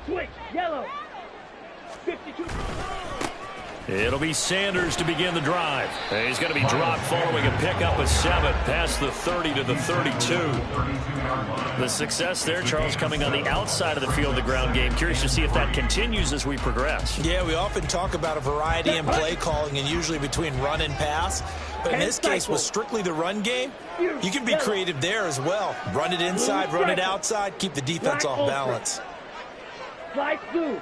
Switch, yellow. 52. It'll be Sanders to begin the drive. He's going to be dropped following a pickup of 7 past the 30 to the 32. The success there, Charles, coming on the outside of the field, the ground game. Curious to see if that continues as we progress. Yeah, we often talk about a variety in play calling and usually between run and pass. But in this case, with strictly the run game, you can be creative there as well. Run it inside, run it outside, keep the defense off balance. Slide through.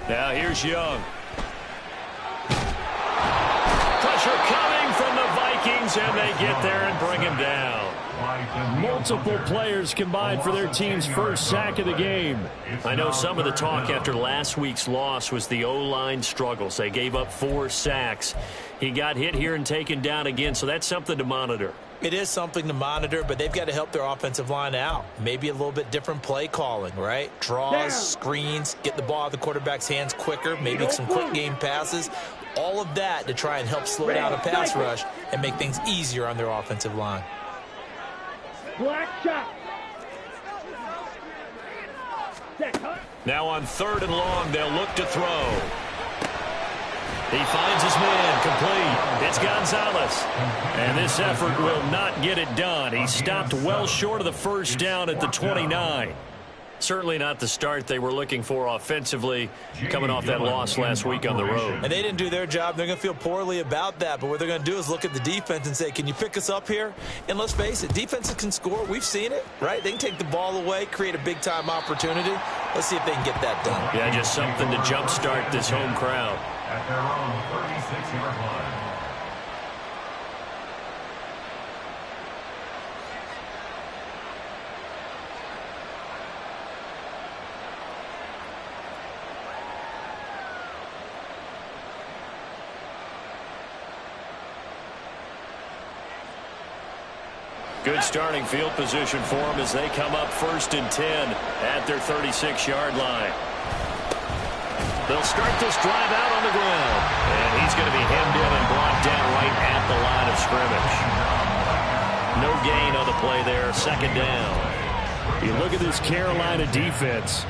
Now here's Young. Pressure coming from the Vikings, and they get there and bring him down. Multiple players combined for their team's first sack of the game. I know some of the talk after last week's loss was the O-line struggles. They gave up 4 sacks. He got hit here and taken down again, so that's something to monitor. It is something to monitor, but they've got to help their offensive line out. Maybe a little bit different play calling, right? Draws, screens, get the ball out of the quarterback's hands quicker, maybe some quick game passes. All of that to try and help slow down a pass rush and make things easier on their offensive line. Black shot. Now on 3rd and long, they'll look to throw. He finds his man, complete. It's Gonzalez. And this effort will not get it done. He stopped well short of the first down at the 29. Certainly not the start they were looking for offensively, coming off that loss last week on the road. And they didn't do their job. They're going to feel poorly about that. But what they're going to do is look at the defense and say, can you pick us up here? And let's face it, defenses can score. We've seen it, right? They can take the ball away, create a big-time opportunity. Let's see if they can get that done. Yeah, just something to jumpstart this home crowd. At their own 36-yard line. Good starting field position for them as they come up 1st and 10 at their 36-yard line. They'll start this drive out on the ground. And he's going to be hemmed in and blocked down right at the line of scrimmage. No gain on the play there. 2nd down. You look at this Carolina defense.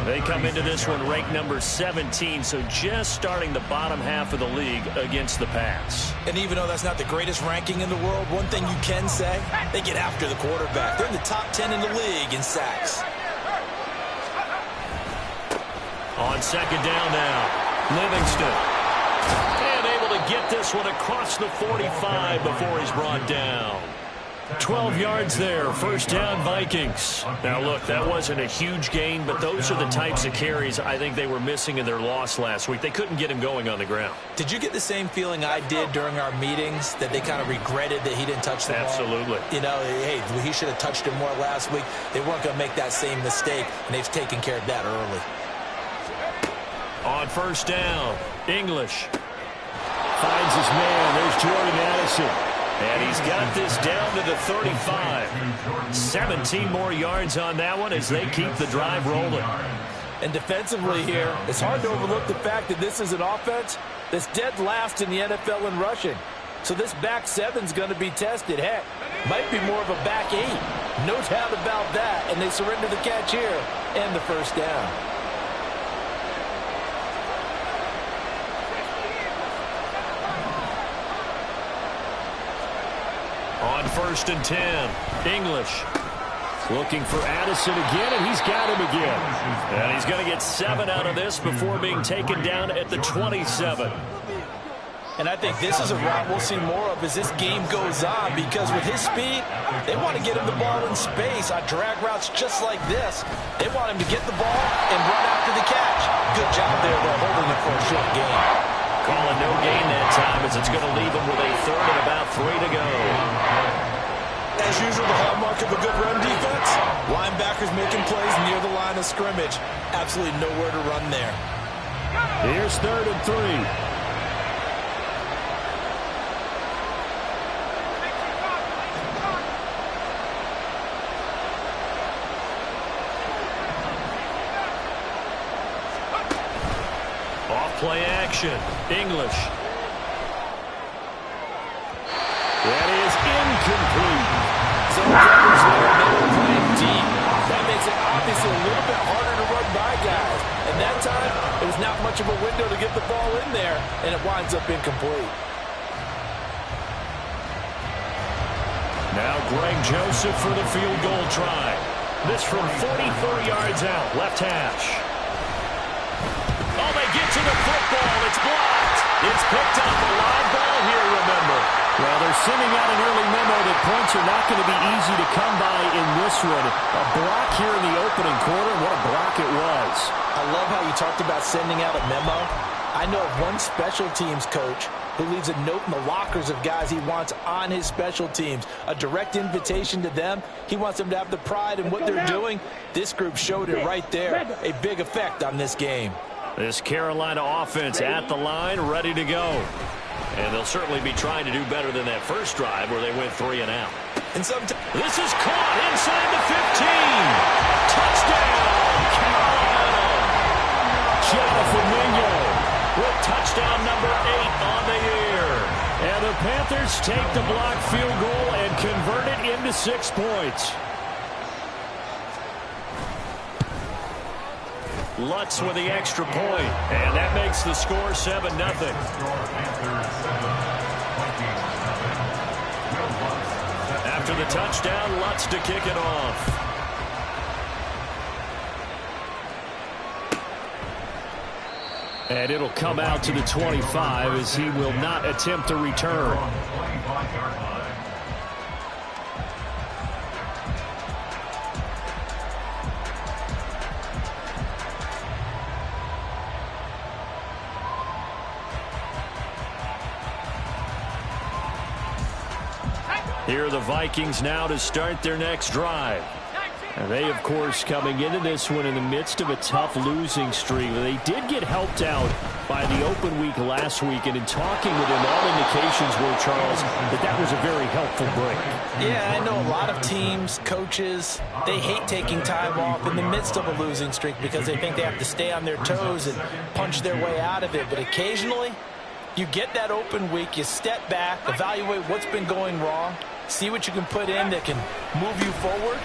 They come into this one ranked number 17, so just starting the bottom half of the league against the pass. And even though that's not the greatest ranking in the world, one thing you can say, they get after the quarterback. They're in the top 10 in the league in sacks. On 2nd down now, Livingston. And able to get this one across the 45 before he's brought down. 12 yards there, 1st down Vikings. Now look, that wasn't a huge gain, but those are the types of carries I think they were missing in their loss last week. They couldn't get him going on the ground. Did you get the same feeling I did during our meetings, that they kind of regretted that he didn't touch the ball? Absolutely. You know, hey, he should have touched it more last week. They weren't going to make that same mistake, and they've taken care of that early. On 1st down, English finds his man. There's Jordan Addison. And he's got this down to the 35. 17 more yards on that one as they keep the drive rolling. And defensively here, it's hard to overlook the fact that this is an offense that's dead last in the NFL in rushing. So this back 7's going to be tested. Heck, might be more of a back 8. No doubt about that. And they surrender the catch here and the 1st down. On 1st and 10, English looking for Addison again, and he's got him again. And he's going to get 7 out of this before being taken down at the 27. And I think this is a route we'll see more of as this game goes on, because with his speed, they want to get him the ball in space on drag routes just like this. They want him to get the ball and run after the catch. Good job there, though, holding it for a short gain. Calling no gain that time as it's going to leave him with a 3rd and about 3 to go. As usual, the hallmark of a good run defense, linebackers making plays near the line of scrimmage. Absolutely nowhere to run there. Here's 3rd and 3. Play action. English. That is incomplete. So the Panthers there, they were playing deep. That makes it obviously a little bit harder much of a window to get the ball in there, and it winds up incomplete. Now Greg Joseph for the field goal try. This from 44 yards out, left hash. Oh, they get to the football. It's blocked. It's picked up. A live ball here, remember. Well, they're sending out an early memo that points are not going to be easy to come by in this one. A block here in the opening quarter. What a block it was. I love how you talked about sending out a memo. I know of one special teams coach who leaves a note in the lockers of guys he wants on his special teams. A direct invitation to them. He wants them to have the pride in what they're doing. This group showed it right there. A big effect on this game. This Carolina offense at the line, ready to go. And they'll certainly be trying to do better than that first drive where they went 3 and out. And this is caught inside the 15. Touchdown, Carolina. Jonathan Mingo with touchdown number 8 on the year. And the Panthers take the blocked field goal and convert it into 6 points. Lutz with the extra point, and that makes the score 7-0. After the touchdown, Lutz to kick it off. And it'll come out to the 25 as he will not attempt a return. Here are the Vikings now to start their next drive. And they, of course, coming into this one in the midst of a tough losing streak. They did get helped out by the open week last week, and in talking with him, all indications were, Charles, that was a very helpful break. Yeah, I know a lot of teams, coaches, they hate taking time off in the midst of a losing streak because they think they have to stay on their toes and punch their way out of it. But occasionally, you get that open week, you step back, evaluate what's been going wrong, see what you can put in that can move you forward,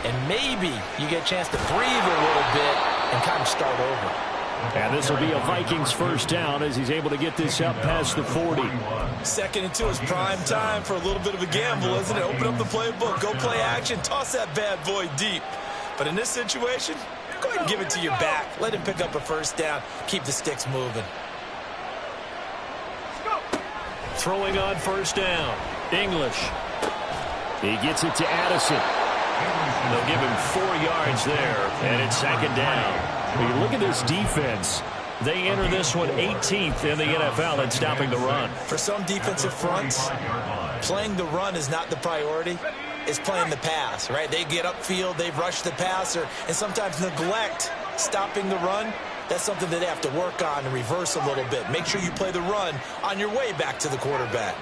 and maybe you get a chance to breathe a little bit and kind of start over. And this will be a Vikings first down as he's able to get this up past the 40. 2nd and 2 is prime time for a little bit of a gamble, isn't it? Open up the playbook, go play action, toss that bad boy deep. But in this situation, go ahead and give it to your back. Let him pick up a first down, keep the sticks moving. Throwing on first down, English. He gets it to Addison. They'll give him 4 yards there, and it's 2nd down. When you look at this defense, they enter this one 18th in the NFL in stopping the run. For some defensive fronts, playing the run is not the priority. It's playing the pass, right? They get upfield, they rush the passer, and sometimes neglect stopping the run. That's something that they have to work on and reverse a little bit. Make sure you play the run on your way back to the quarterback.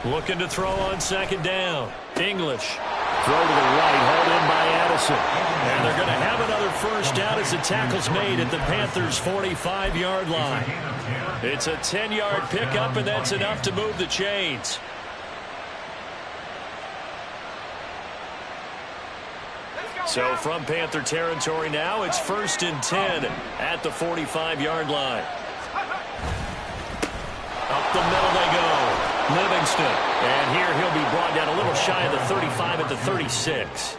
Looking to throw on 2nd down. English. Throw to the right, hauled in by Addison. And they're going to have another first down as the tackle's made at the Panthers' 45-yard line. It's a 10-yard pickup, and that's enough to move the chains. So from Panther territory now, it's 1st and 10 at the 45-yard line. Up the middle they go. Livingston. And here he'll be brought down a little shy of the 35 at the 36.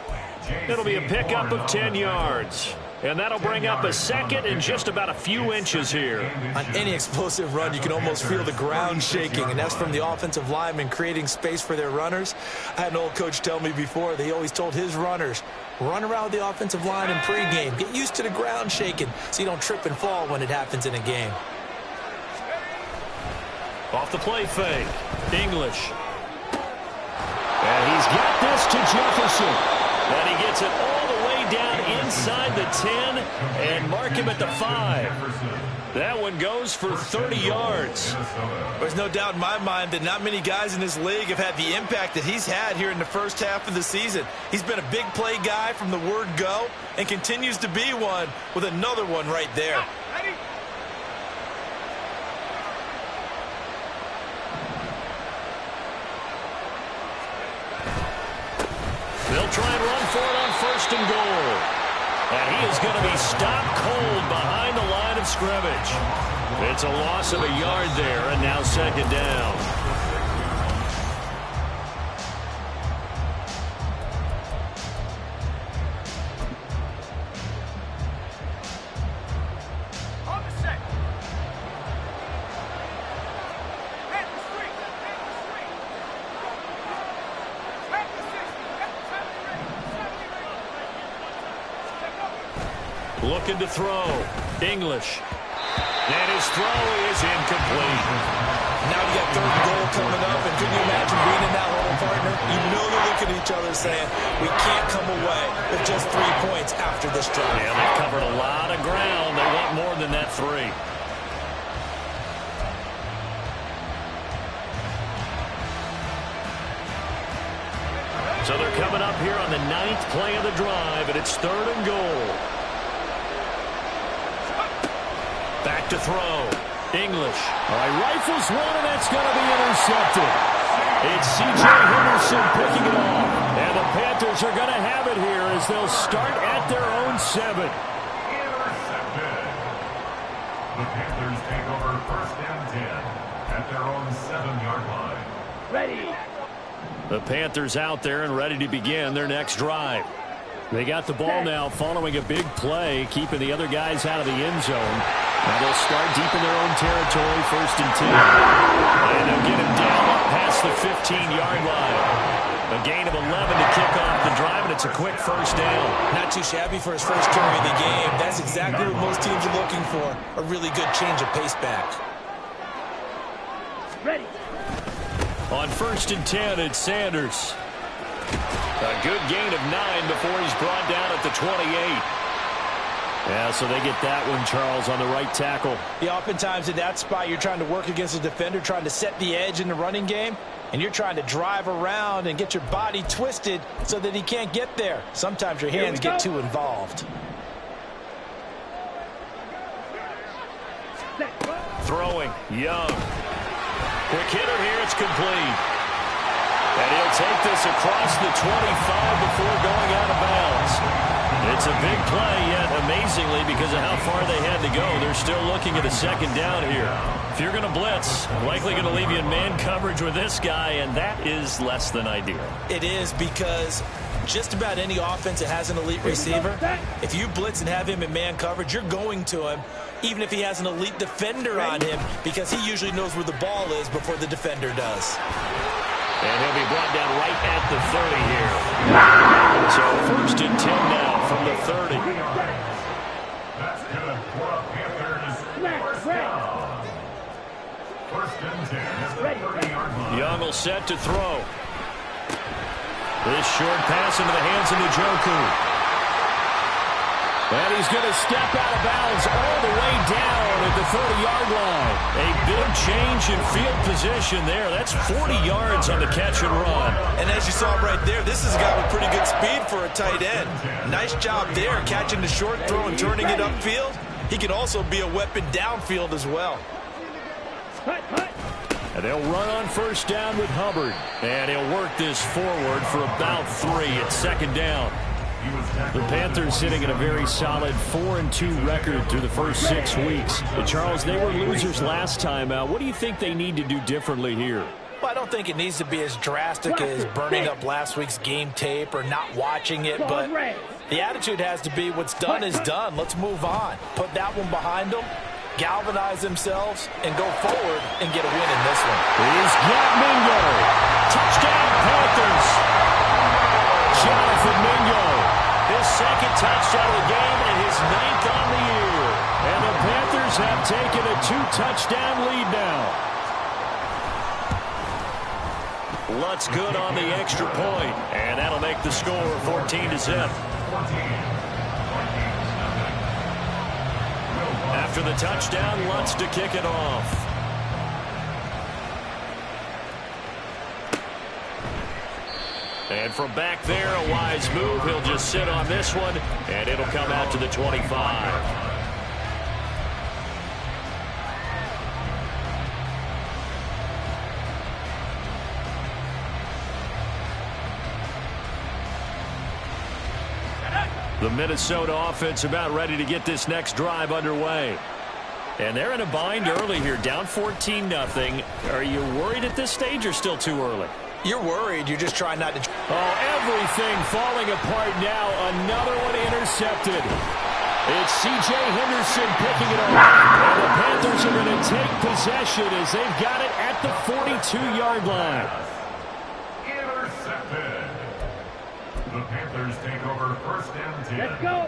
It'll be a pickup of 10 yards. And that'll bring up a 2nd and just about a few inches here. On any explosive run, you can almost feel the ground shaking, and that's from the offensive linemen creating space for their runners. I had an old coach tell me before, he always told his runners, run around the offensive line in pregame. Get used to the ground shaking so you don't trip and fall when it happens in a game. Off the play fake. English. And he's got this to Jefferson. And he gets it all the way down inside the 10 and mark him at the 5. That one goes for 30 yards. There's no doubt in my mind that not many guys in this league have had the impact that he's had here in the first half of the season. He's been a big play guy from the word go and continues to be one with another one right there. They'll try and run for it on 1st and goal. And he is going to be stopped cold behind the line of scrimmage. It's a loss of a yard there, and now second down. Looking to throw. English. And his throw is incomplete. Now you got third and goal coming up, and can you imagine being in that hole, partner? You know they're looking at each other saying, we can't come away with just 3 points after this drive. Yeah, they covered a lot of ground. They want more than that 3. So they're coming up here on the 9th play of the drive, and it's third and goal. Back to throw. English. All right, rifles one, and that's going to be intercepted. It's C.J. Henderson picking it off. And the Panthers are going to have it here as they'll start at their own 7. Intercepted. The Panthers take over first and 10 at their own 7-yard line. Ready. The Panthers out there and ready to begin their next drive. They got the ball now following a big play, keeping the other guys out of the end zone. Now they'll start deep in their own territory, first and 10. And they'll get him down up past the 15-yard line. A gain of 11 to kick off the drive, and it's a quick first down. Not too shabby for his first carry of the game. That's exactly what most teams are looking for, a really good change of pace back. Ready. On first and 10, it's Sanders. A good gain of 9 before he's brought down at the 28. Yeah, so they get that one, Charles, on the right tackle. Yeah, oftentimes in that spot, you're trying to work against a defender, trying to set the edge in the running game, and you're trying to drive around and get your body twisted so that he can't get there. Sometimes your hands get too involved. Throwing, Young. Quick hitter here, it's complete. And he'll take this across the 25 before going out of bounds. It's a big play, yet amazingly, because of how far they had to go, they're still looking at a second down here. If you're going to blitz, likely going to leave you in man coverage with this guy, and that is less than ideal. It is, because just about any offense that has an elite receiver, if you blitz and have him in man coverage, you're going to him, even if he has an elite defender on him, because he usually knows where the ball is before the defender does. And he'll be brought down right at the 30 here. So first and 10 now from the 30. That's good for a Panthers first down. First and 10 at the 30-yard line. Young will set to throw. This short pass into the hands of Njoku. And he's going to step out of bounds all the way down at the 30-yard line. A big change in field position there. That's 40 yards on the catch and run. And as you saw right there, this is a guy with pretty good speed for a tight end. Nice job there, catching the short throw and turning it upfield. He can also be a weapon downfield as well. And they'll run on first down with Hubbard. And he'll work this forward for about 3 at second down. The Panthers sitting at a very solid 4-2 record through the first 6 weeks. But Charles, they were losers last time out. What do you think they need to do differently here? Well, I don't think it needs to be as drastic as burning up last week's game tape or not watching it, but the attitude has to be what's done is done. Let's move on. Put that one behind them, galvanize themselves, and go forward and get a win in this one. He's got Mingo. Touchdown, Panthers. Jonathan Mingo. His second touchdown of the game and his 9th on the year. And the Panthers have taken a 2-touchdown lead now. Lutz good on the extra point, and that'll make the score 14-0. After the touchdown, Lutz to kick it off. And from back there, a wise move. He'll just sit on this one, and it'll come out to the 25. The Minnesota offense about ready to get this next drive underway. And they're in a bind early here, down 14-0. Are you worried at this stage or still too early? You're worried. You're just trying not to. Oh, everything falling apart now. Another one intercepted. It's C.J. Henderson picking it up. And the Panthers are going to take possession as they've got it at the 42-yard line. Intercepted. The Panthers take over first and 10. Let's go.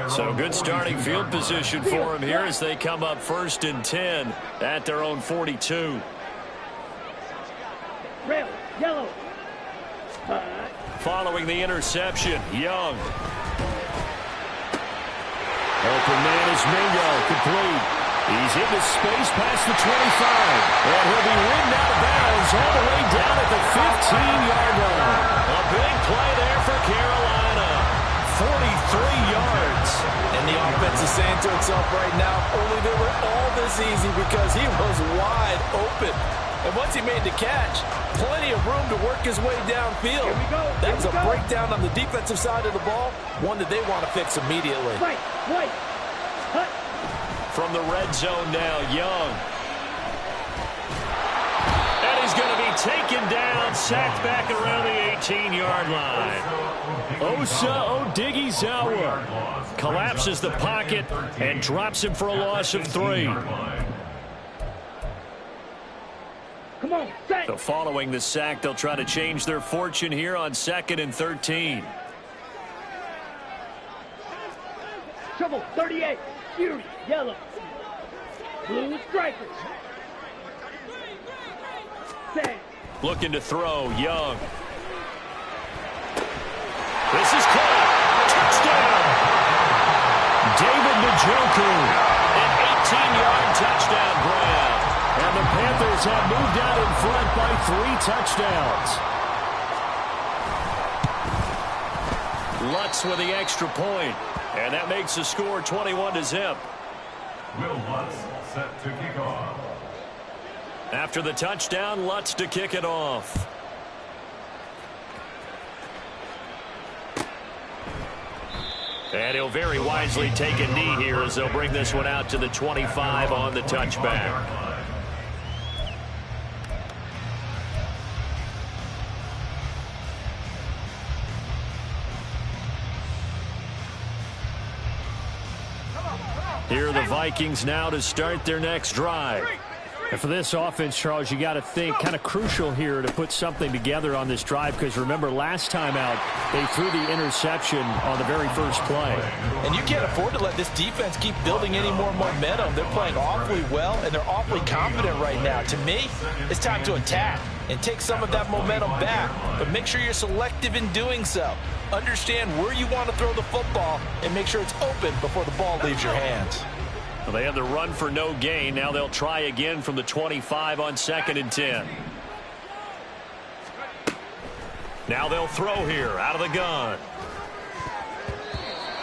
So good starting field position for them here as they come up first and 10 at their own 42. Red, yellow. Following the interception, Young. Open man is Mingo, complete. He's into space past the 25. And he'll be ridden out of bounds all the way down at the 15-yard line. A big play there for Carolina. 43 yards. And the offense is saying to itself right now, only they were all this easy because he was wide open. And once he made the catch, plenty of room to work his way downfield. Here we go. That was a breakdown on the defensive side of the ball, one that they want to fix immediately. Right. Cut. From the red zone now, Young. And he's going to be taken down, sacked back around the 18-yard line. Osa Odighizuwa Collapses the pocket and drops him for a loss of 3. Come on, set. So following the sack, they'll try to change their fortune here on 2nd and 13. Trouble, 38. Fury, yellow. Blue strikers. Set. Looking to throw, Young. This is caught. Touchdown. David Njoku. An 18-yard touchdown grab. And the Panthers have moved out in front by 3 touchdowns. Lutz with the extra point. And that makes the score 21-0. Will Lutz set to kick off. After the touchdown, Lutz to kick it off. And he'll very wisely take a knee here as they'll bring this one out to the 25 on the touchback. Here are the Vikings now to start their next drive. And for this offense, Charles, you got to think kind of crucial here to put something together on this drive because remember last time out they threw the interception on the very first play. And you can't afford to let this defense keep building any more momentum. They're playing awfully well and they're awfully confident right now. To me, it's time to attack and take some of that momentum back, but make sure you're selective in doing so. Understand where you want to throw the football and make sure it's open before the ball leaves your hands. Well, they had the run for no gain. Now they'll try again from the 25 on 2nd and 10. Now they'll throw here out of the gun.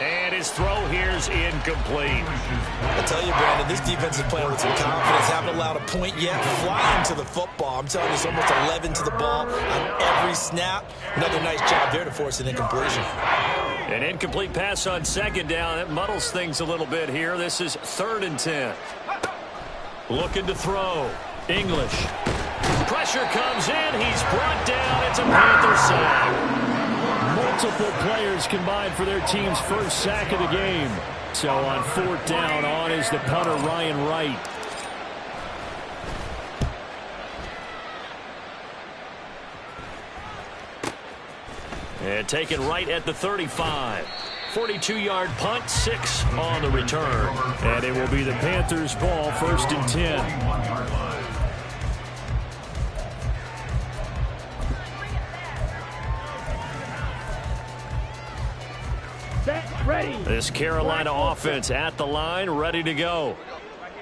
And his throw here's incomplete. I tell you, Brandon, this defense is playing with some confidence. Haven't allowed a point yet. Flying to the football. I'm telling you, it's almost 11 to the ball on every snap. Another nice job there to force an incompletion. An incomplete pass on 2nd down. That muddles things a little bit here. This is 3rd and 10. Looking to throw. English. Pressure comes in. He's brought down. It's a Panther sack. Multiple players combined for their team's first sack of the game. So on 4th down, on is the punter, Ryan Wright. And taken right at the 35. 42-yard punt, 6 on the return. And it will be the Panthers' ball, 1st and 10. Set, ready. This Carolina offense at the line, ready to go.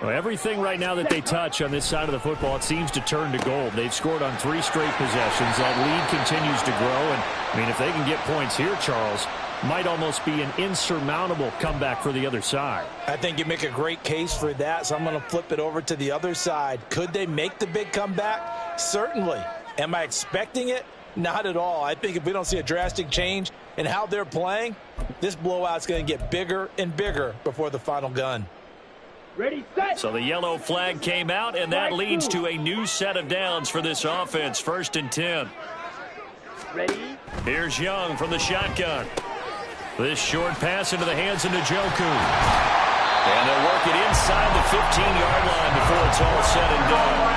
Well, everything right now that they touch on this side of the football, it seems to turn to gold. They've scored on 3 straight possessions. That lead continues to grow. And, I mean, if they can get points here, Charles, might almost be an insurmountable comeback for the other side. I think you make a great case for that, so I'm going to flip it over to the other side. Could they make the big comeback? Certainly. Am I expecting it? Not at all. I think if we don't see a drastic change in how they're playing, This blowout's going to get bigger and bigger before the final gun. Ready, set. So the yellow flag came out, and that leads to a new set of downs for this offense. 1st and 10. Ready. Here's Young from the shotgun. This short pass into the hands of Njoku. And they'll work it inside the 15-yard line before it's all said and done.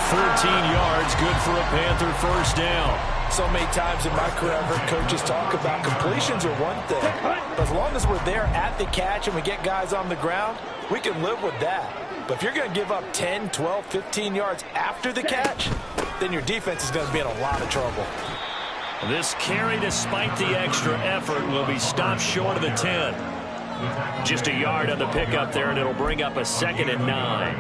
13 yards, good for a Panther first down. So many times in my career, I've heard coaches talk about completions are one thing. But as long as we're there at the catch and we get guys on the ground, we can live with that. But if you're going to give up 10, 12, 15 yards after the catch, then your defense is going to be in a lot of trouble. This carry, despite the extra effort, will be stopped short of the 10. Just a yard on the pickup there, and it'll bring up a 2nd and 9.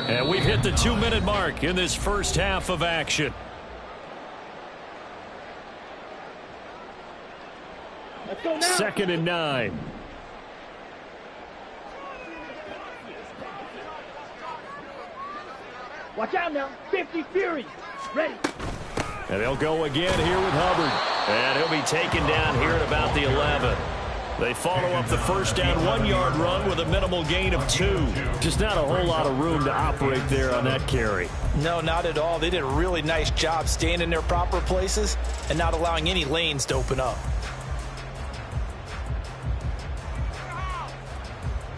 And we've hit the 2-minute mark in this first half of action. Let's go now. 2nd and 9. Watch out now. 50 Fury. Ready. And they'll go again here with Hubbard. And he'll be taken down here at about the 11. They follow up the first down 1-yard run with a minimal gain of 2. Just not a whole lot of room to operate there on that carry. No, not at all. They did a really nice job staying in their proper places and not allowing any lanes to open up.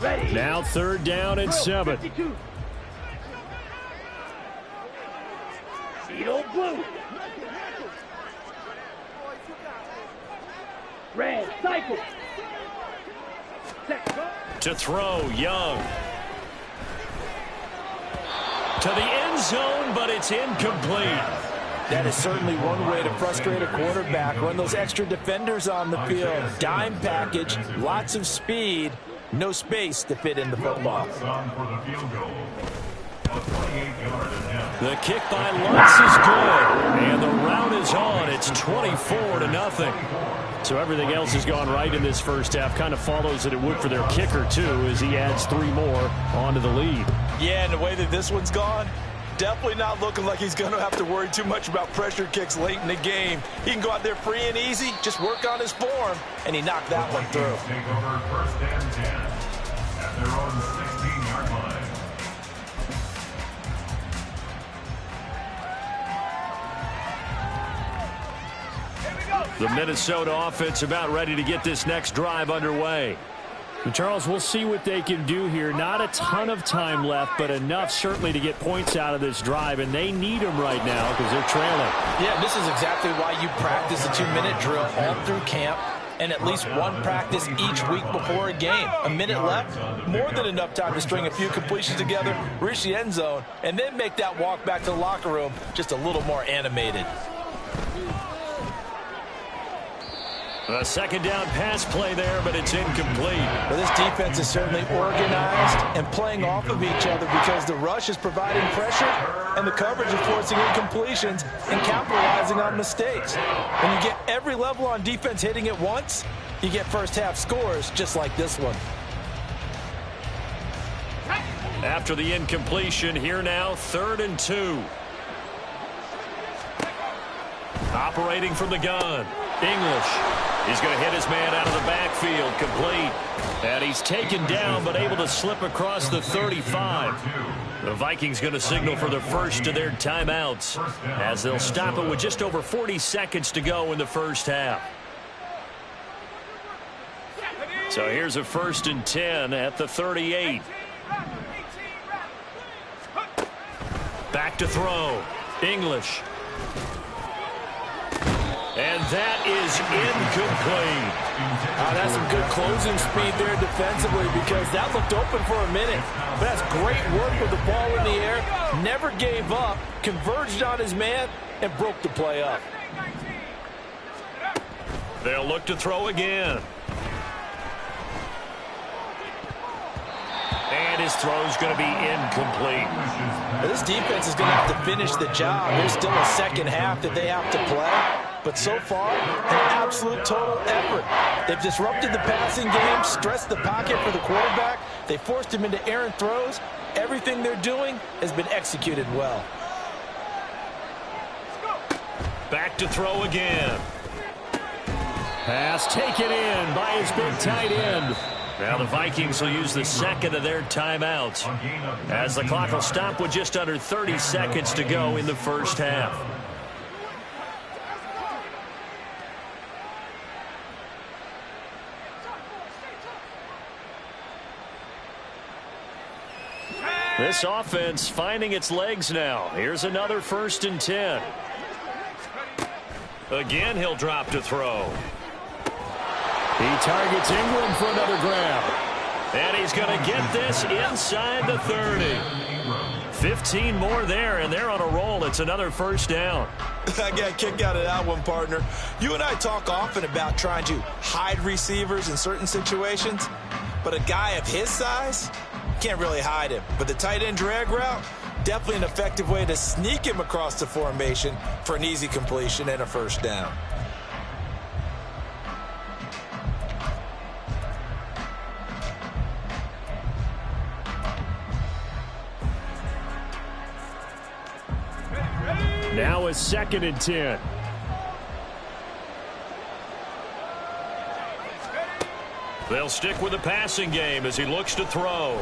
Ready. Now 3rd down and 7. 52. Beetle blue. Red cycle. To throw, Young. To the end zone, but it's incomplete. That is certainly one way to frustrate a quarterback. Run those extra defenders on the field. Dime package, lots of speed, no space to fit in the football. The kick by Lutz is good, and the route is on. It's 24-0. So everything else has gone right in this first half. Kind of follows that it would for their kicker, too, as he adds 3 more onto the lead. Yeah, and the way that this one's gone, definitely not looking like he's going to have to worry too much about pressure kicks late in the game. He can go out there free and easy, just work on his form, and he knocked that one through. Take over 1st and 10 at their own 16-yard line. The Minnesota offense about ready to get this next drive underway. And Charles, we'll see what they can do here. Not a ton of time left, but enough certainly to get points out of this drive, and they need them right now because they're trailing. Yeah, this is exactly why you practice a 2-minute drill all through camp and at least one practice each week before a game. A minute left, more than enough time to string a few completions together, reach the end zone, and then make that walk back to the locker room just a little more animated. A 2nd down pass play there, but it's incomplete. Well, this defense is certainly organized and playing off of each other because the rush is providing pressure and the coverage is forcing incompletions and capitalizing on mistakes. When you get every level on defense hitting at once, you get first half scores just like this one. After the incompletion, here now, 3rd and 2. Operating from the gun, English. He's going to hit his man out of the backfield, complete. And he's taken down, but able to slip across the 35. The Vikings going to signal for the first of their timeouts as they'll stop it with just over 40 seconds to go in the first half. So here's a 1st and 10 at the 38. Back to throw, English. And that is incomplete. That's some good closing speed there defensively because that looked open for a minute. But that's great work with the ball in the air. Never gave up, converged on his man, and broke the play up. They'll look to throw again. And his throw's going to be incomplete. This defense is going to have to finish the job. There's still a second half that they have to play. But so far, an absolute total effort. They've disrupted the passing game, stressed the pocket for the quarterback. They forced him into errant throws. Everything they're doing has been executed well. Back to throw again. Pass taken in by his big tight end. Now the Vikings will use the second of their timeouts as the clock will stop with just under 30 seconds to go in the first half. This offense finding its legs now. Here's another 1st and 10. Again, he'll drop to throw. He targets Ingram for another grab. And he's going to get this inside the 30. 15 more there, and they're on a roll. It's another 1st down. I got a kick out of that one, partner. You and I talk often about trying to hide receivers in certain situations, but a guy of his size can't really hide him. But the tight end drag route, definitely an effective way to sneak him across the formation for an easy completion and a 1st down. Now it's 2nd and 10. They'll stick with the passing game as he looks to throw.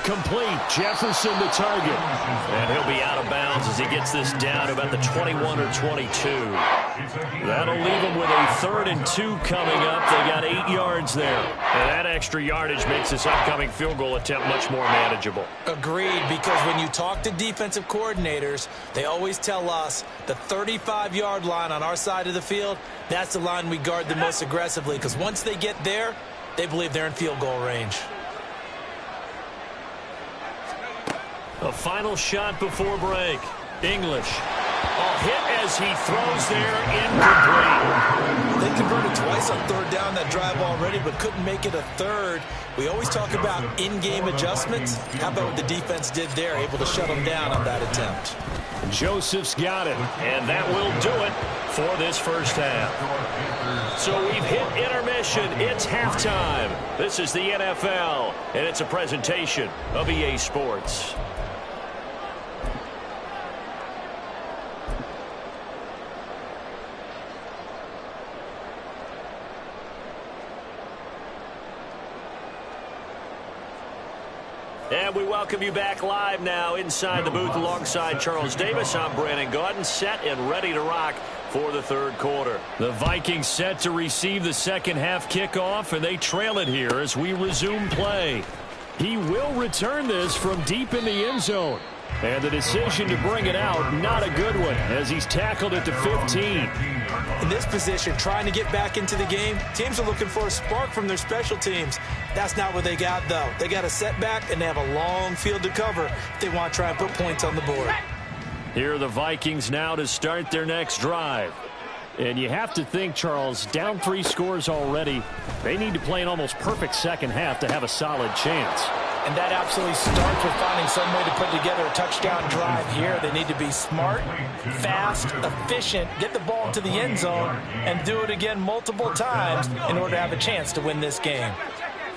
Complete. Jefferson the target. And he'll be out of bounds as he gets this down to about the 21 or 22. That'll leave him with a 3rd and 2 coming up. They got 8 yards there. And that extra yardage makes this upcoming field goal attempt much more manageable. Agreed, because when you talk to defensive coordinators, they always tell us the 35-yard line on our side of the field, that's the line we guard the most aggressively, because once they get there, they believe they're in field goal range. A final shot before break. English. A hit as he throws there, incomplete. They converted twice on 3rd down that drive already, but couldn't make it a 3rd. We always talk about in-game adjustments. How about what the defense did there, able to shut them down on that attempt. Joseph's got it. And that will do it for this first half. So we've hit intermission. It's halftime. This is the NFL, and it's a presentation of EA Sports. And we welcome you back live now inside the booth alongside Charles Davis. I'm Brandon Gaudin, set and ready to rock for the 3rd quarter. The Vikings set to receive the second half kickoff, and they trail it here as we resume play. He will return this from deep in the end zone. And the decision to bring it out, not a good one, as he's tackled at the 15. In this position, trying to get back into the game, teams are looking for a spark from their special teams. That's not what they got, though. They got a setback, and they have a long field to cover if they want to try and put points on the board. Here are the Vikings now to start their next drive. And you have to think, Charles, down 3 scores already, they need to play an almost perfect second half to have a solid chance. And that absolutely starts with finding some way to put together a touchdown drive here. They need to be smart, fast, efficient, get the ball into the end zone, and do it again multiple times in order to have a chance to win this game.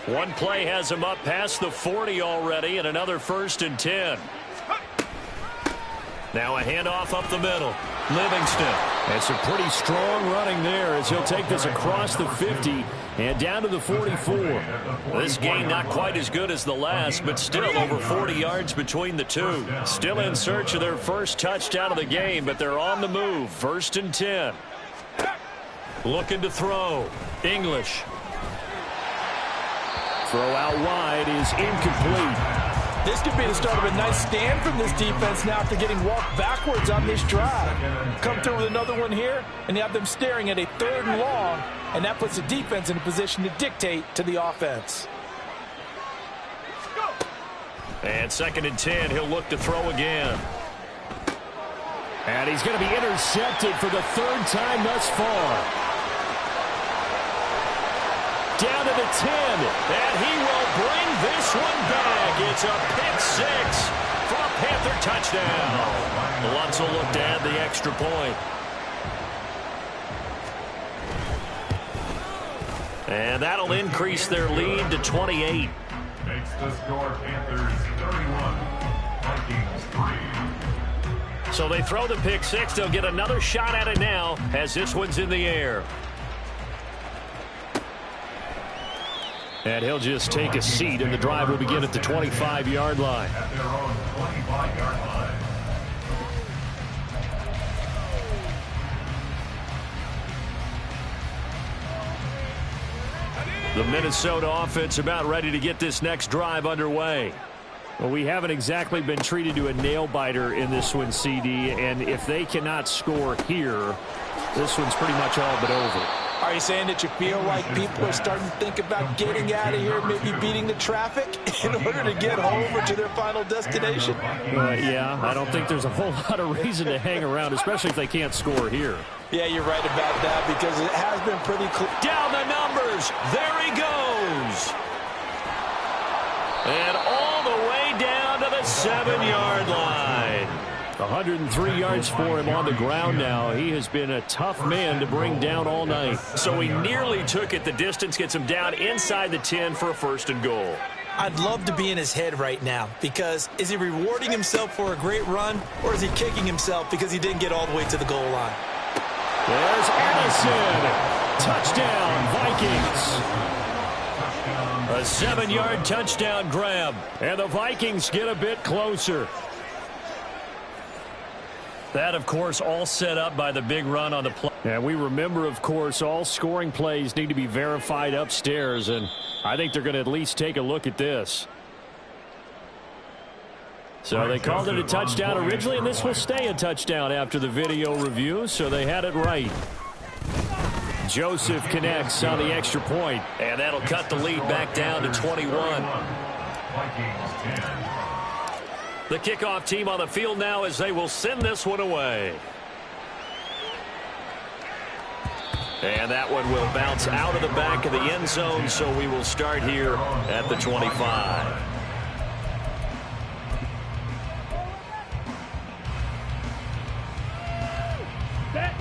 One play has him up past the 40 already, and another 1st and 10. Now a handoff up the middle. Livingston. That's a pretty strong running there as he'll take this across the 50 and down to the 44. This game not quite as good as the last, but still over 40 yards between the two. Still in search of their first touchdown of the game, but they're on the move. 1st and 10. Looking to throw. English. Throw out wide is incomplete. This could be the start of a nice stand from this defense now after getting walked backwards on this drive. Come through with another one here, and you have them staring at a 3rd and long, and that puts the defense in a position to dictate to the offense. And 2nd and 10, he'll look to throw again. And he's going to be intercepted for the 3rd time thus far. Down to the 10, and he will bring this one back. It's a pick 6 for a Panther touchdown. Lutz will look to add the extra point. And that'll increase their lead to 28. Makes the score Panthers 31, Vikings 3. So they throw the pick 6. They'll get another shot at it now as this one's in the air. And he'll just take a seat, and the drive will begin at the 25-yard line. At their own 25-yard line. The Minnesota offense about ready to get this next drive underway. Well, we haven't exactly been treated to a nail-biter in this one, CD, and if they cannot score here, this one's pretty much all but over. Are you saying that you feel like people are starting to think about getting out of here, maybe beating the traffic in order to get home or to their final destination? Yeah, I don't think there's a whole lot of reason to hang around, especially if they can't score here. Yeah, you're right about that because it has been pretty clear. Down the numbers. There he goes. And all the way down to the 7-yard line. 103 yards for him on the ground now. He has been a tough man to bring down all night. So he nearly took it the distance, gets him down inside the 10 for a 1st and goal. I'd love to be in his head right now because is he rewarding himself for a great run or is he kicking himself because he didn't get all the way to the goal line? There's Addison. Touchdown, Vikings. A 7-yard touchdown grab. And the Vikings get a bit closer. That, of course, all set up by the big run on the play. And we remember, of course, all scoring plays need to be verified upstairs, and I think they're going to at least take a look at this. So they called it a touchdown originally, and this will stay a touchdown after the video review, so they had it right. Joseph connects on the extra point. And that'll cut the lead back down to 21. Vikings 10. The kickoff team on the field now as they will send this one away. And that one will bounce out of the back of the end zone, so we will start here at the 25.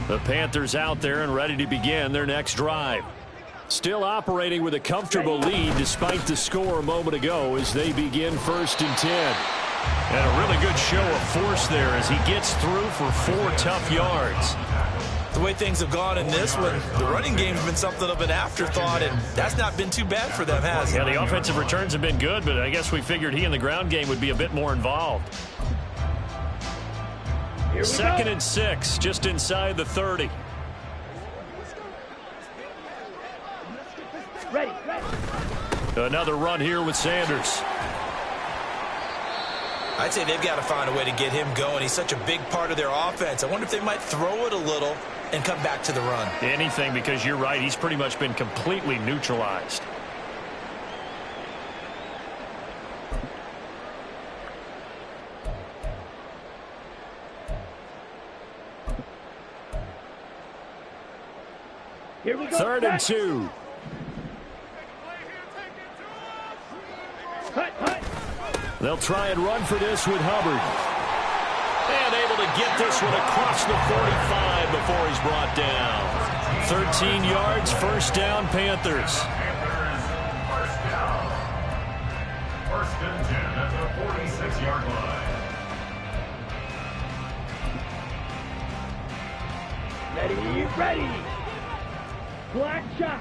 The Panthers out there and ready to begin their next drive. Still operating with a comfortable lead despite the score a moment ago as they begin 1st and 10. And a really good show of force there as he gets through for 4 tough yards. The way things have gone in this one, the running game's been something of an afterthought, and that's not been too bad for them, has it? Yeah, the offensive returns have been good, but I guess we figured he in the ground game would be a bit more involved. 2nd and 6, just inside the 30. Ready. Another run here with Sanders. I'd say they've got to find a way to get him going. He's such a big part of their offense. I wonder if they might throw it a little and come back to the run. Anything, because you're right. He's pretty much been completely neutralized. Here we go. 3rd and 2. Cut. They'll try and run for this with Hubbard. And able to get this one across the 45 before he's brought down. 13 yards, 1st down, Panthers. First down. 1st and 10 at the 46-yard line. Ready. Black shot.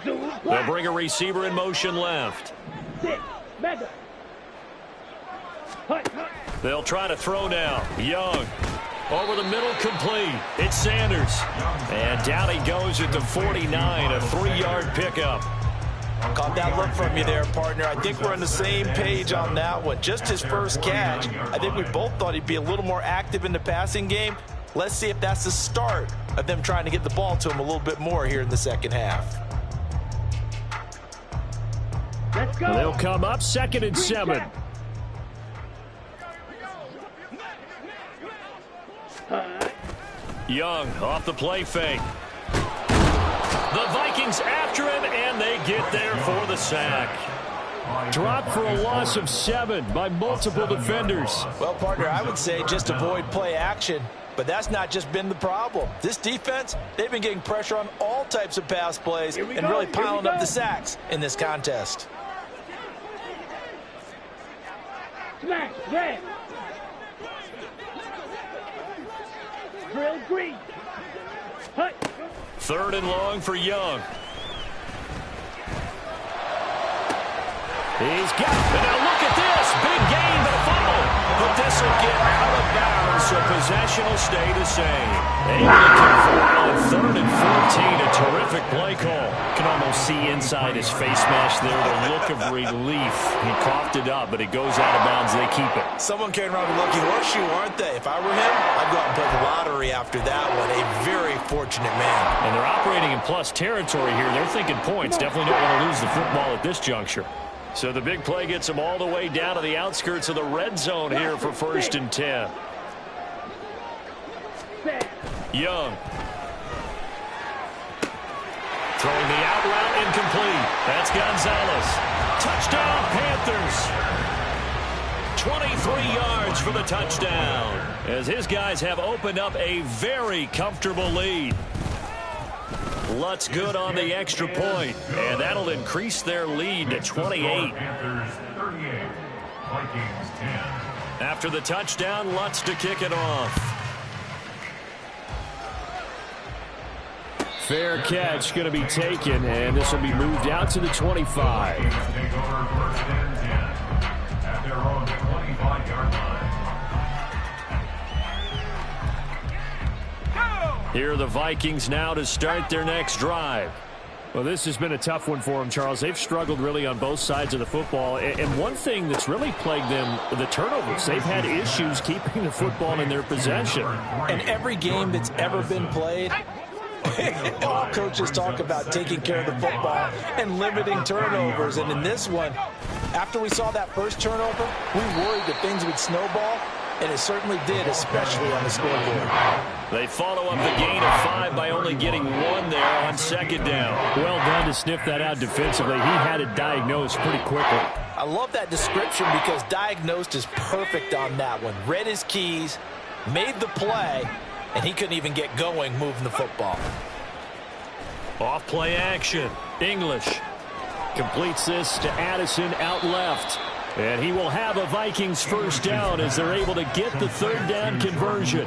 They'll bring a receiver in motion left. 6. Mega. Hut. They'll try to throw now. Young. Over the middle, complete. It's Sanders. And down he goes at the 49, a 3-yard pickup. Caught that look from you there, partner. I think we're on the same page on that one. Just his first catch. I think we both thought he'd be a little more active in the passing game. Let's see if that's the start of them trying to get the ball to him a little bit more here in the second half. Let's go. They'll come up 2nd and 7. Young off the play fake. The Vikings after him, and they get there for the sack. Dropped for a loss of 7 by multiple defenders. Well, partner, I would say just avoid play action, but that's not just been the problem. This defense, they've been getting pressure on all types of pass plays and really piling up the sacks in this contest. Smash. Red. Drill green. Hut. Third and long for Young. He's got it. And now look at this. Big gain, but a fumble. But this will get out of bounds, so possession will stay the same. Able to convert on 3rd and 14. A terrific play call. You can almost see inside his face mask there the look of relief. He coughed it up, but it goes out of bounds. They keep it. Someone carrying around a lucky horseshoe, aren't they? If I were him, I'd go out and play the lottery after that one. A very fortunate man. And they're operating in plus territory here. They're thinking points. Definitely don't want to lose the football at this juncture. So the big play gets them all the way down to the outskirts of the red zone here for 1st and 10. Young. Throwing the out route incomplete. That's Gonzalez. Touchdown, Panthers. 23 yards for the touchdown, as his guys have opened up a very comfortable lead. Lutz good on the extra point, and that'll increase their lead to 28. Panthers 38, Vikings 10. After the touchdown, Lutz to kick it off. Fair catch going to be taken, and this will be moved out to the 25. Take over 1st and 10 at their own 25-yard line. Here are the Vikings now to start their next drive. Well, this has been a tough one for them, Charles. They've struggled really on both sides of the football. And one thing that's really plagued them, the turnovers. They've had issues keeping the football in their possession. And every game that's ever been played, all coaches talk about taking care of the football and limiting turnovers. And in this one, after we saw that first turnover, we worried that things would snowball, and it certainly did, especially on the scoreboard. They follow up the gain of 5 by only getting 1 there on 2nd down. Well done to sniff that out defensively. He had it diagnosed pretty quickly. I love that description because diagnosed is perfect on that one. Read his keys, made the play, and he couldn't even get going moving the football. Off play action. English Completes this to Addison out left. And he will have a Vikings first down as they're able to get the 3rd down conversion.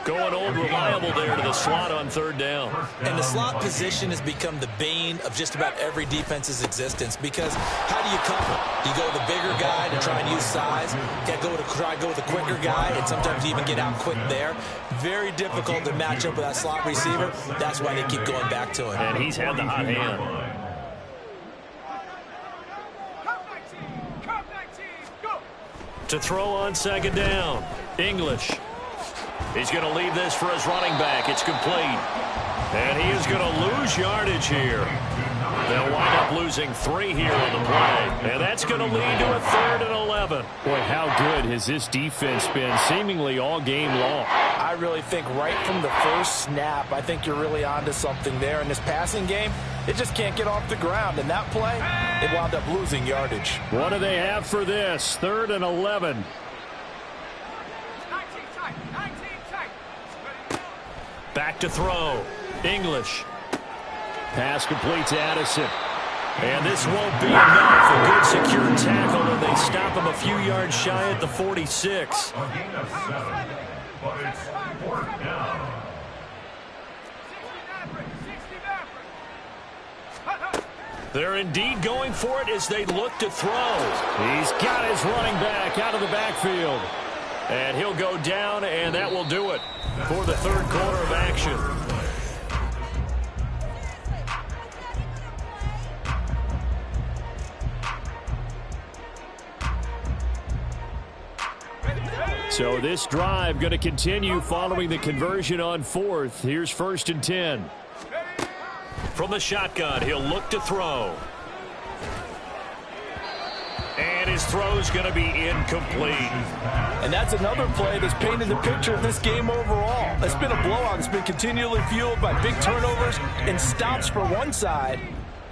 going old reliable there to the slot on 3rd down. And the slot position has become the bane of just about every defense's existence, because how do you cover? Do you go with the bigger guy to try and use size? Can't go try to go with the quicker guy, and sometimes you even get out quick there. Very difficult to match up with that slot receiver. That's why they keep going back to him. And he's had the hot hand. To throw on 2nd down. English. He's going to leave this for his running back. It's complete. And he is going to lose yardage here. They'll wind up losing 3 here on the play. And that's going to lead to a 3rd and 11. Boy, how good has this defense been seemingly all game long? I really think right from the first snap, I think you're really onto something there. In this passing game, it just can't get off the ground. And that play, it wound up losing yardage. What do they have for this? 3rd and 11. Back to throw. English. Pass complete to Addison. And this won't be enough. A good secure tackle, and they stop him a few yards shy at the 46. A gain of 7, but it's 4th down. They're indeed going for it as they look to throw. He's got his running back out of the backfield. And he'll go down, and that will do it for the 3rd quarter of action. So this drive going to continue following the conversion on 4th. Here's 1st and 10. From the shotgun, he'll look to throw. And his throw's going to be incomplete. And that's another play that's painted the picture of this game overall. It's been a blowout. It's been continually fueled by big turnovers and stops for one side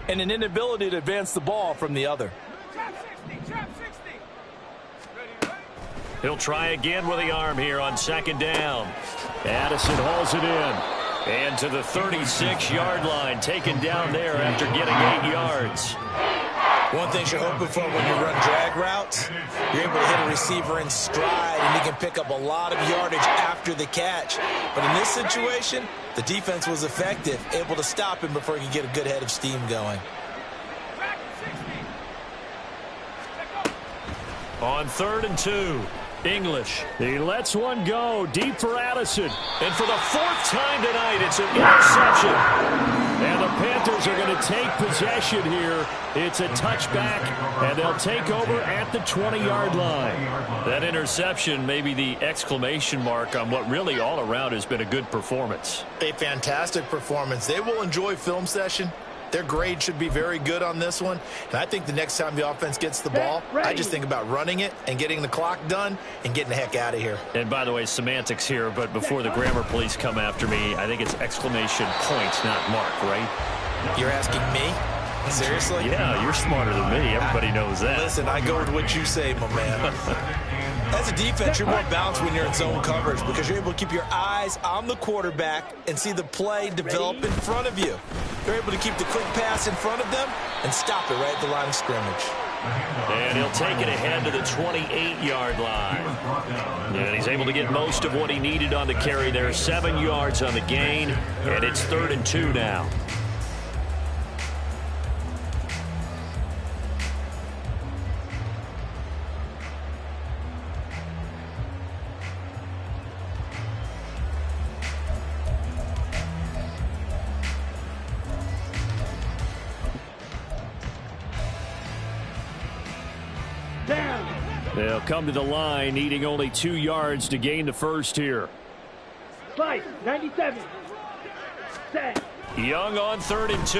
and an inability to advance the ball from the other. He'll try again with the arm here on 2nd down. Addison hauls it in. And to the 36-yard line, taken down there after getting 8 yards. One thing you're hoping for when you run drag routes, you're able to hit a receiver in stride, and he can pick up a lot of yardage after the catch. But in this situation, The defense was effective, able to stop him before he could get a good head of steam going. On 3rd and 2. English. He lets one go deep for Addison. And for the 4th time tonight, it's an interception. And the Panthers are going to take possession here. It's a touchback, and they'll take over at the 20-yard line. That interception may be the exclamation mark on what really all around has been a good performance. A fantastic performance. They will enjoy film session. Their grade should be very good on this one. And I think the next time the offense gets the ball, I just think about running it and getting the clock done and getting the heck out of here. And by the way, semantics here, but before the grammar police come after me, I think it's exclamation point, not mark, right? You're asking me? Seriously? Yeah, you're smarter than me. Everybody knows that. Listen, I go with what you say, my man. As a defense, you're more balanced when you're in zone coverage because you're able to keep your eyes on the quarterback and see the play develop in front of you. You're able to keep the quick pass in front of them and stop it right at the line of scrimmage. And he'll take it ahead to the 28-yard line. And he's able to get most of what he needed on the carry there. 7 yards on the gain, and it's 3rd and 2 now. They'll come to the line, needing only 2 yards to gain the first here. 97. Set. Young on 3rd and 2.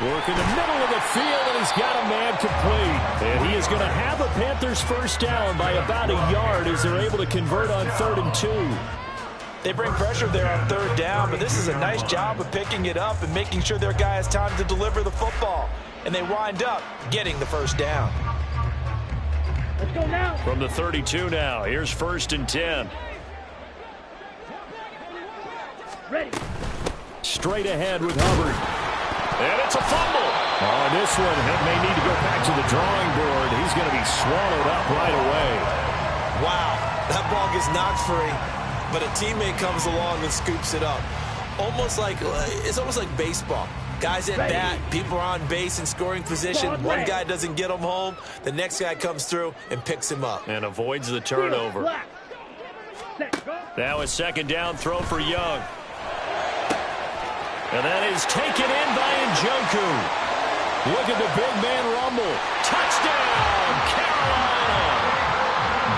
Work in the middle of the field, and he's got a man complete. And he is going to have a Panthers first down by about a yard as they're able to convert on 3rd and 2. They bring pressure there on 3rd down, but this is a nice job of picking it up and making sure their guy has time to deliver the football. And they wind up getting the first down. Let's go now. From the 32 now. Here's 1st and 10. Ready. Straight ahead with Hubbard. And it's a fumble. Oh, this one may need to go back to the drawing board. He's going to be swallowed up right away. Wow, that ball gets knocked free, but a teammate comes along and scoops it up. It's almost like baseball. Guys at bat, people are on base in scoring position. One guy doesn't get him home. The next guy comes through and picks him up. And avoids the turnover. Now a 2nd down throw for Young. And that is taken in by Njoku. Look at the big man rumble. Touchdown, Carolina.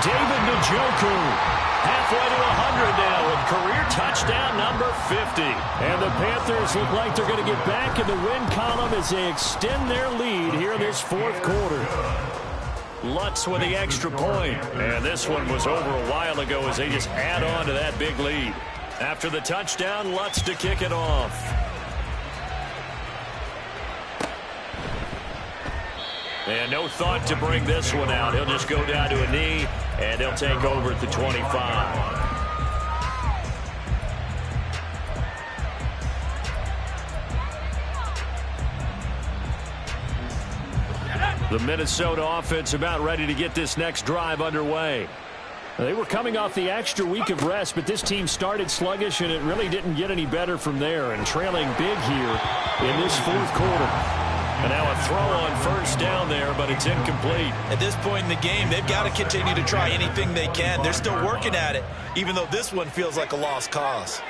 David Njoku. Halfway to 100 now with career touchdown number 50. And the Panthers look like they're going to get back in the win column as they extend their lead here in this 4th quarter. Lutz with the extra point. And this one was over a while ago as they just add on to that big lead. After the touchdown, Lutz to kick it off. And no thought to bring this one out. He'll just go down to a knee, and they'll take over at the 25. The Minnesota offense about ready to get this next drive underway. They were coming off the extra week of rest, but this team started sluggish, and it really didn't get any better from there, and trailing big here in this 4th quarter. And now a throw on 1st down there, but it's incomplete. At this point in the game, they've got to continue to try anything they can. They're still working at it, even though this one feels like a lost cause.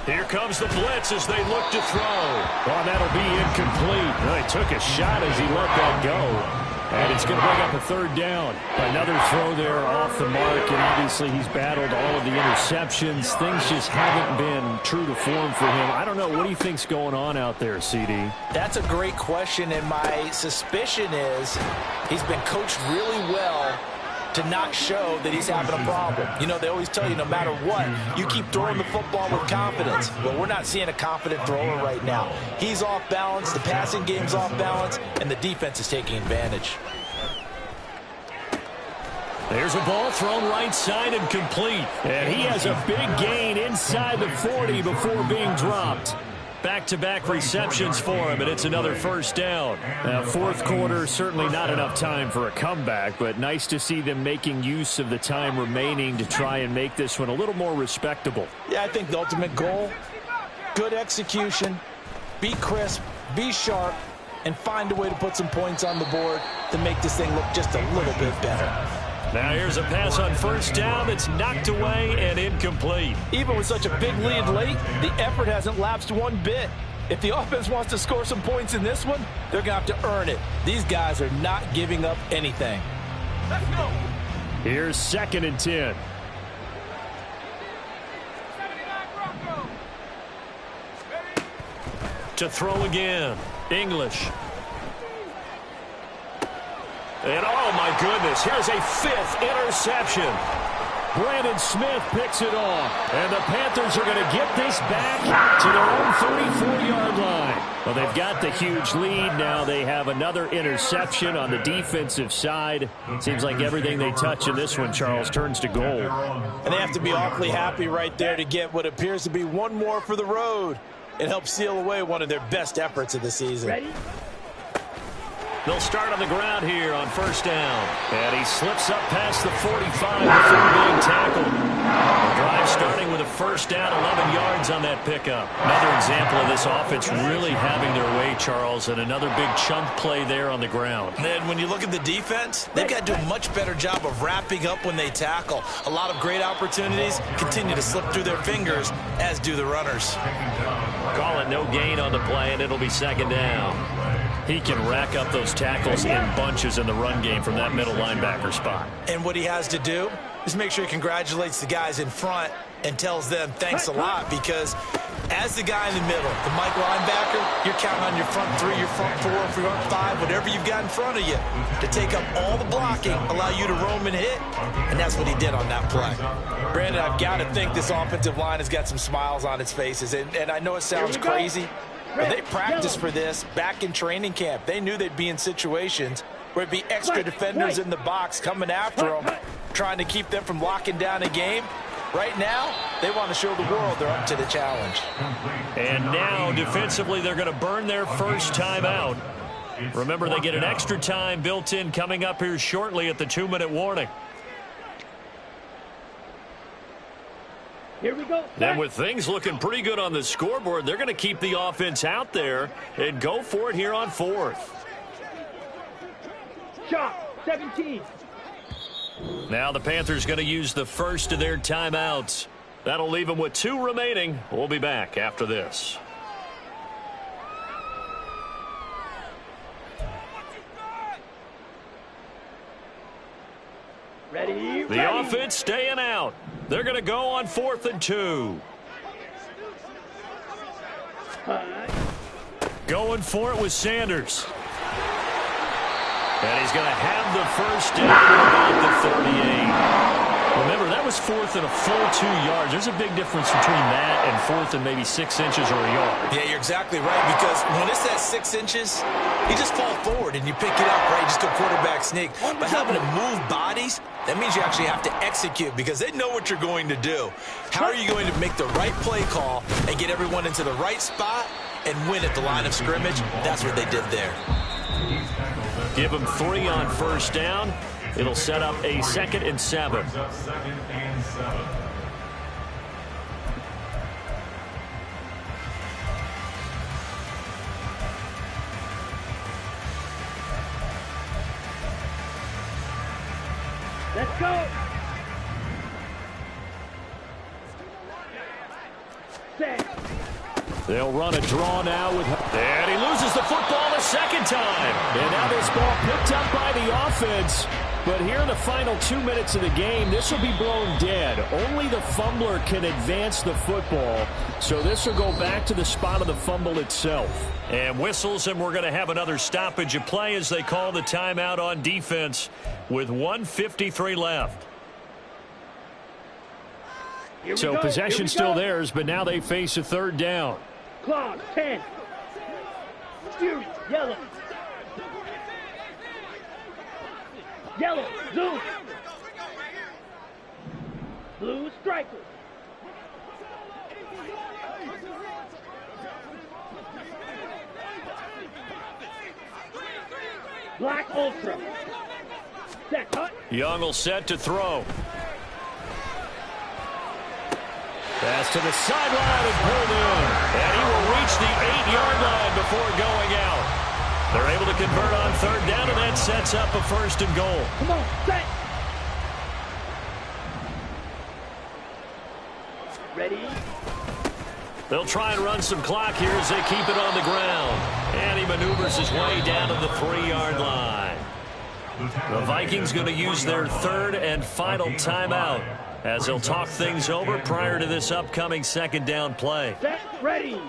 Here comes the blitz as they look to throw. Oh, that'll be incomplete. Well, he took a shot as he let that go. And it's going to bring up a 3rd down. Another throw there off the mark, and obviously he's battled all of the interceptions. Things just haven't been true to form for him. I don't know. What do you think's going on out there, CD? That's a great question, and my suspicion is he's been coached really well to not show that he's having a problem. You know, they always tell you no matter what, you keep throwing the football with confidence. Well, we're not seeing a confident thrower right now. He's off balance, the passing game's off balance, and the defense is taking advantage. There's a ball thrown right side and complete. And he has a big gain inside the 40 before being dropped. Back-to-back receptions for him, and it's another first down. Now, fourth quarter, certainly not enough time for a comeback, but nice to see them making use of the time remaining to try and make this one a little more respectable. Yeah, I think the ultimate goal, good execution, be crisp, be sharp, and find a way to put some points on the board to make this thing look just a little bit better. Now here's a pass on first down that's knocked away and incomplete. Even with such a big lead late, the effort hasn't lapsed one bit. If the offense wants to score some points in this one, they're going to have to earn it. These guys are not giving up anything. Let's go. Here's 2nd and 10. To throw again. English. And oh my goodness, here's a 5th interception. Brandon Smith picks it off. And the Panthers are going to get this back to their own 34-yard line. Well, they've got the huge lead. Now they have another interception on the defensive side. Seems like everything they touch in this one, Charles, turns to gold. And they have to be awfully happy right there to get what appears to be one more for the road. It helps seal away one of their best efforts of the season. Ready? They'll start on the ground here on first down. And he slips up past the 45 before being tackled. The drive starting with a first down, 11 yards on that pickup. Another example of this offense really having their way, Charles, and another big chunk play there on the ground. And then when you look at the defense, they've got to do a much better job of wrapping up when they tackle. A lot of great opportunities continue to slip through their fingers, as do the runners. Call it no gain on the play, and it'll be 2nd down. He can rack up those tackles in bunches in the run game from that middle linebacker spot. And what he has to do is make sure he congratulates the guys in front and tells them thanks a lot, because as the guy in the middle, the Mike linebacker, you're counting on your front 3, your front 4, your front 5, whatever you've got in front of you to take up all the blocking, allow you to roam and hit, and that's what he did on that play. Brandon, I've got to think this offensive line has got some smiles on its faces, and I know it sounds crazy, but they practiced for this back in training camp. They knew they'd be in situations where it'd be extra defenders in the box coming after them, trying to keep them from locking down a game. Right now, they want to show the world they're up to the challenge. And now, defensively, they're going to burn their first timeout. Remember, they get an extra time built in coming up here shortly at the 2-minute warning. Here we go. Then with things looking pretty good on the scoreboard, they're going to keep the offense out there and go for it here on 4th. Shot, 17. Now the Panthers going to use the first of their timeouts. That'll leave them with 2 remaining. We'll be back after this. Ready? The offense staying out. They're going to go on 4th and 2. Going for it with Sanders. And he's going to have the first down at about the 38. Remember, that was 4th and a full 2 yards. There's a big difference between that and 4th and maybe 6 inches or a yard. Yeah, you're exactly right, because when it's at 6 inches, you just fall forward and you pick it up, right? You just go quarterback sneak. But having to move bodies, that means you actually have to execute, because they know what you're going to do. How are you going to make the right play call and get everyone into the right spot and win at the line of scrimmage? That's what they did there. Give them 3 on first down. It'll set up a 2nd and 7. Let's go. Set. They'll run a draw now with, and he loses the football a second time. And now this ball picked up by the offense. But here in the final 2 minutes of the game, this will be blown dead. Only the fumbler can advance the football. So this will go back to the spot of the fumble itself. And whistles, and we're going to have another stoppage of play as they call the timeout on defense with 1:53 left. So possession still theirs, but now they face a 3rd down. Claws, 10. Fury, yellow. Yellow, blue. Blue, striker. Black Ultra. Set, cut. Young will set to throw. Pass to the sideline and pulled in. And he will reach the 8-yard line before going out. They're able to convert on third down, and that sets up a 1st and goal. Come on, set. Ready. They'll try and run some clock here as they keep it on the ground. And he maneuvers his way down to the 3-yard line. The Vikings going to use their 3rd and final timeout as they'll talk things over prior to this upcoming 2nd down play. Set, ready.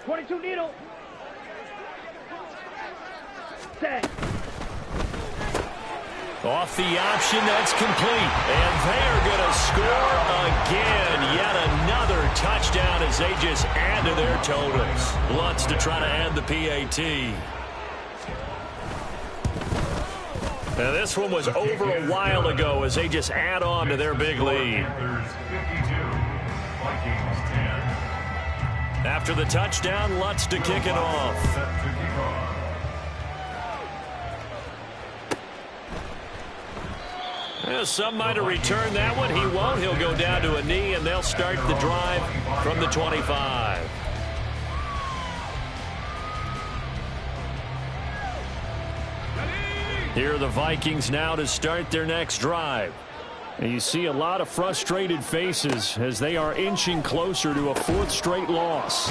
22 needle. Set. Off the option, that's complete. And they're going to score again. Yet another touchdown as they just add to their totals. Lutz to try to add the PAT. Now this one was over a while ago as they just add on to their big lead. Panthers 52, Vikings 10. After the touchdown, Lutz to kick it off. Set to kick off. Some might have returned that one. He won't. He'll go down to a knee, and they'll start the drive from the 25. Here are the Vikings now to start their next drive. And you see a lot of frustrated faces as they are inching closer to a 4th straight loss.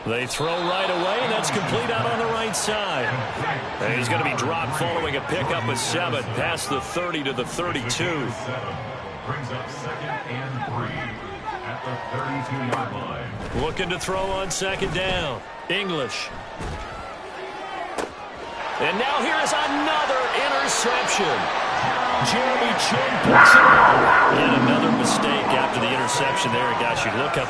They throw right away, and that's complete out on the right side. And he's going to be dropped following a pickup of 7 past the 30 to the 32. Brings up 2nd and 3 at the 32-yard line. Looking to throw on 2nd down. English. And now here is another interception. Jeremy Chin picks it up. Yet another mistake after the interception there. Guys, you look up